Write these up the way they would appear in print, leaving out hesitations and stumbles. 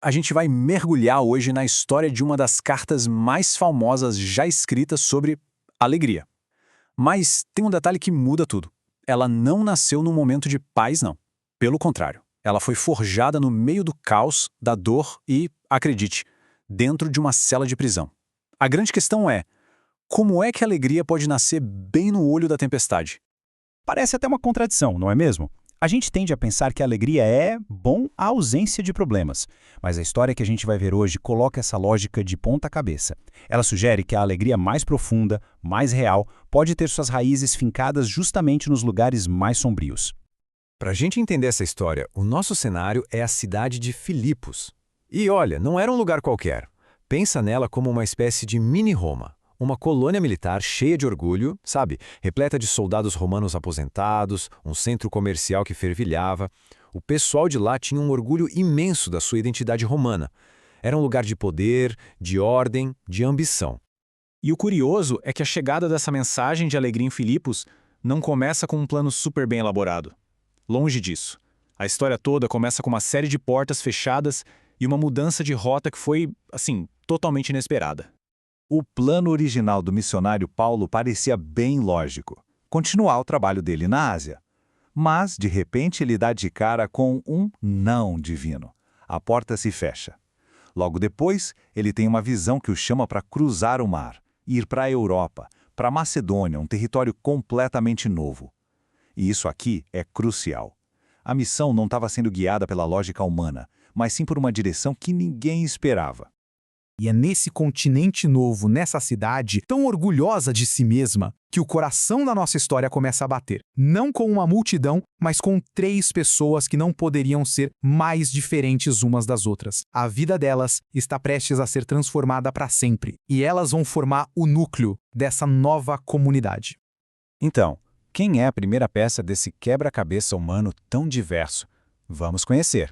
A gente vai mergulhar hoje na história de uma das cartas mais famosas já escritas sobre alegria. Mas tem um detalhe que muda tudo. Ela não nasceu num momento de paz, não. Pelo contrário, ela foi forjada no meio do caos, da dor e, acredite, dentro de uma cela de prisão. A grande questão é, como é que a alegria pode nascer bem no olho da tempestade? Parece até uma contradição, não é mesmo? A gente tende a pensar que a alegria é, bom, a ausência de problemas. Mas a história que a gente vai ver hoje coloca essa lógica de ponta cabeça. Ela sugere que a alegria mais profunda, mais real, pode ter suas raízes fincadas justamente nos lugares mais sombrios. Para a gente entender essa história, o nosso cenário é a cidade de Filipos. E olha, não era um lugar qualquer. Pensa nela como uma espécie de mini-Roma. Uma colônia militar cheia de orgulho, sabe? Repleta de soldados romanos aposentados, um centro comercial que fervilhava. O pessoal de lá tinha um orgulho imenso da sua identidade romana. Era um lugar de poder, de ordem, de ambição. E o curioso é que a chegada dessa mensagem de alegria em Filipos não começa com um plano super bem elaborado. Longe disso. A história toda começa com uma série de portas fechadas e uma mudança de rota que foi, assim, totalmente inesperada. O plano original do missionário Paulo parecia bem lógico: continuar o trabalho dele na Ásia. Mas, de repente, ele dá de cara com um não divino. A porta se fecha. Logo depois, ele tem uma visão que o chama para cruzar o mar, ir para a Europa, para Macedônia, um território completamente novo. E isso aqui é crucial. A missão não estava sendo guiada pela lógica humana, mas sim por uma direção que ninguém esperava. E é nesse continente novo, nessa cidade, tão orgulhosa de si mesma, que o coração da nossa história começa a bater. Não com uma multidão, mas com 3 pessoas que não poderiam ser mais diferentes umas das outras. A vida delas está prestes a ser transformada para sempre. E elas vão formar o núcleo dessa nova comunidade. Então, quem é a primeira peça desse quebra-cabeça humano tão diverso? Vamos conhecer.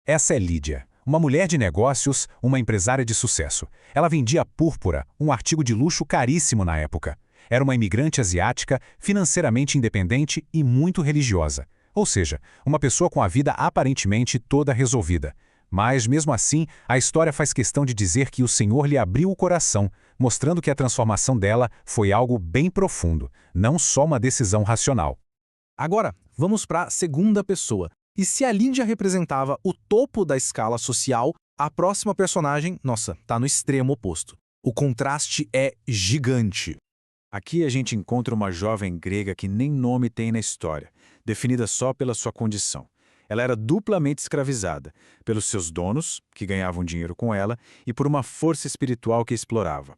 Essa é Lídia. Uma mulher de negócios, uma empresária de sucesso. Ela vendia púrpura, um artigo de luxo caríssimo na época. Era uma imigrante asiática, financeiramente independente e muito religiosa. Ou seja, uma pessoa com a vida aparentemente toda resolvida. Mas, mesmo assim, a história faz questão de dizer que o Senhor lhe abriu o coração, mostrando que a transformação dela foi algo bem profundo, não só uma decisão racional. Agora, vamos para a segunda pessoa. E se a Lídia representava o topo da escala social, a próxima personagem, nossa, tá no extremo oposto. O contraste é gigante. Aqui a gente encontra uma jovem grega que nem nome tem na história, definida só pela sua condição. Ela era duplamente escravizada, pelos seus donos, que ganhavam dinheiro com ela, e por uma força espiritual que explorava.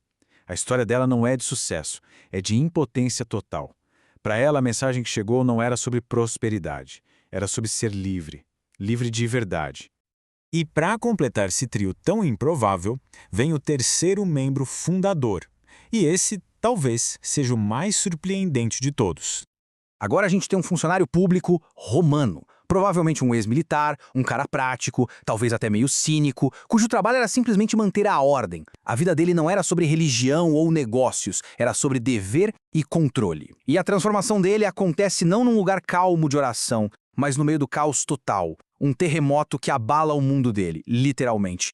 A história dela não é de sucesso, é de impotência total. Para ela, a mensagem que chegou não era sobre prosperidade. Era sobre ser livre, livre de verdade. E para completar esse trio tão improvável, vem o terceiro membro fundador. E esse talvez seja o mais surpreendente de todos. Agora a gente tem um funcionário público romano, provavelmente um ex-militar, um cara prático, talvez até meio cínico, cujo trabalho era simplesmente manter a ordem. A vida dele não era sobre religião ou negócios, era sobre dever e controle. E a transformação dele acontece não num lugar calmo de oração, mas no meio do caos total, um terremoto que abala o mundo dele, literalmente.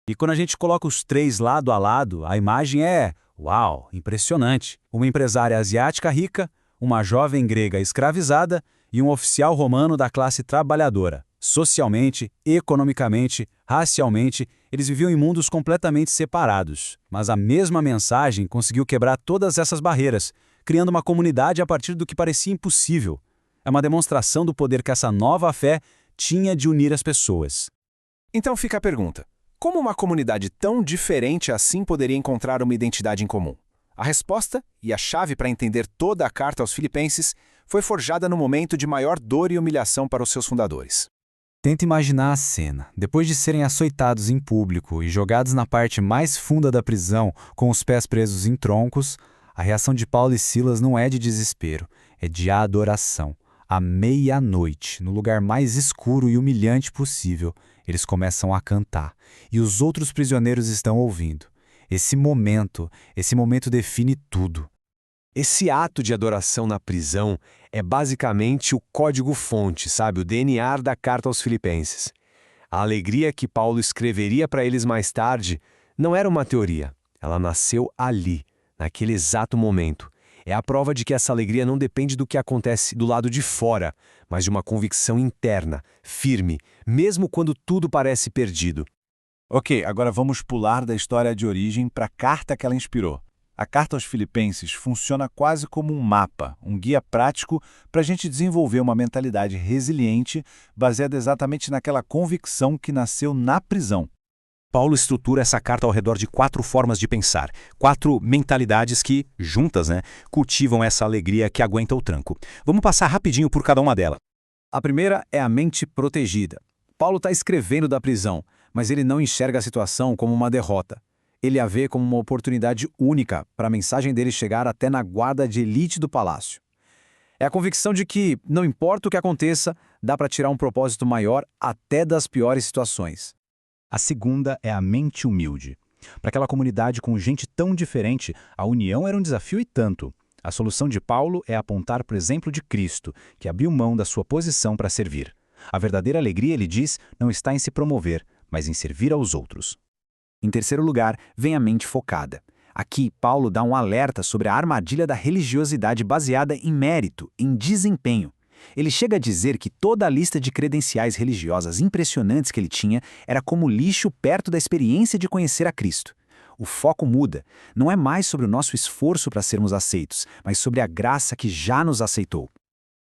E quando a gente coloca os 3 lado a lado, a imagem é, uau, impressionante. Uma empresária asiática rica, uma jovem grega escravizada e um oficial romano da classe trabalhadora. Socialmente, economicamente, racialmente, eles viviam em mundos completamente separados. Mas a mesma mensagem conseguiu quebrar todas essas barreiras, criando uma comunidade a partir do que parecia impossível. É uma demonstração do poder que essa nova fé tinha de unir as pessoas. Então fica a pergunta: como uma comunidade tão diferente assim poderia encontrar uma identidade em comum? A resposta, e a chave para entender toda a carta aos Filipenses, foi forjada no momento de maior dor e humilhação para os seus fundadores. Tenta imaginar a cena. Depois de serem açoitados em público e jogados na parte mais funda da prisão, com os pés presos em troncos, a reação de Paulo e Silas não é de desespero, é de adoração. À meia-noite, no lugar mais escuro e humilhante possível, eles começam a cantar, e os outros prisioneiros estão ouvindo. Esse momento define tudo. Esse ato de adoração na prisão é basicamente o código-fonte, sabe? O DNA da carta aos Filipenses. A alegria que Paulo escreveria para eles mais tarde não era uma teoria. Ela nasceu ali, naquele exato momento. É a prova de que essa alegria não depende do que acontece do lado de fora, mas de uma convicção interna, firme, mesmo quando tudo parece perdido. Ok, agora vamos pular da história de origem para a carta que ela inspirou. A carta aos Filipenses funciona quase como um mapa, um guia prático para a gente desenvolver uma mentalidade resiliente baseada exatamente naquela convicção que nasceu na prisão. Paulo estrutura essa carta ao redor de 4 formas de pensar, 4 mentalidades que, juntas, cultivam essa alegria que aguenta o tranco. Vamos passar rapidinho por cada uma delas. A primeira é a mente protegida. Paulo está escrevendo da prisão, mas ele não enxerga a situação como uma derrota. Ele a vê como uma oportunidade única para a mensagem dele chegar até na guarda de elite do palácio. É a convicção de que, não importa o que aconteça, dá para tirar um propósito maior até das piores situações. A segunda é a mente humilde. Para aquela comunidade com gente tão diferente, a união era um desafio e tanto. A solução de Paulo é apontar para o exemplo de Cristo, que abriu mão da sua posição para servir. A verdadeira alegria, ele diz, não está em se promover, mas em servir aos outros. Em terceiro lugar, vem a mente focada. Aqui, Paulo dá um alerta sobre a armadilha da religiosidade baseada em mérito, em desempenho. Ele chega a dizer que toda a lista de credenciais religiosas impressionantes que ele tinha era como lixo perto da experiência de conhecer a Cristo. O foco muda. Não é mais sobre o nosso esforço para sermos aceitos, mas sobre a graça que já nos aceitou.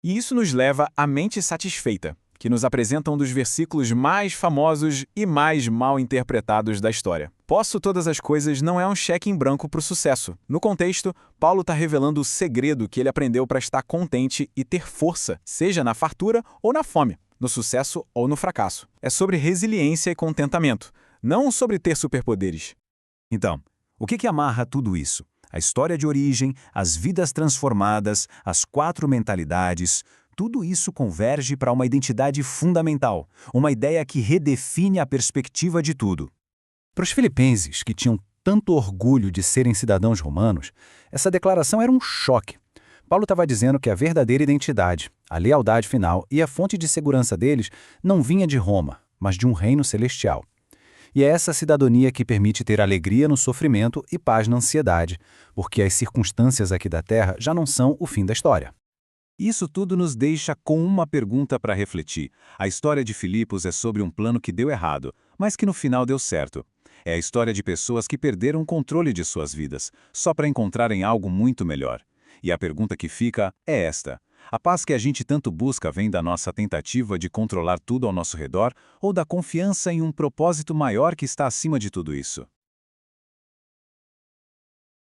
E isso nos leva à mente satisfeita, que nos apresenta um dos versículos mais famosos e mais mal interpretados da história. Posso todas as coisas não é um cheque em branco para o sucesso. No contexto, Paulo está revelando o segredo que ele aprendeu para estar contente e ter força, seja na fartura ou na fome, no sucesso ou no fracasso. É sobre resiliência e contentamento, não sobre ter superpoderes. Então, o que amarra tudo isso? A história de origem, as vidas transformadas, as 4 mentalidades, tudo isso converge para uma identidade fundamental, uma ideia que redefine a perspectiva de tudo. Para os filipenses, que tinham tanto orgulho de serem cidadãos romanos, essa declaração era um choque. Paulo estava dizendo que a verdadeira identidade, a lealdade final e a fonte de segurança deles não vinha de Roma, mas de um reino celestial. E é essa cidadania que permite ter alegria no sofrimento e paz na ansiedade, porque as circunstâncias aqui da Terra já não são o fim da história. Isso tudo nos deixa com uma pergunta para refletir. A história de Filipos é sobre um plano que deu errado, mas que no final deu certo. É a história de pessoas que perderam o controle de suas vidas, só para encontrarem algo muito melhor. E a pergunta que fica é esta: a paz que a gente tanto busca vem da nossa tentativa de controlar tudo ao nosso redor ou da confiança em um propósito maior que está acima de tudo isso?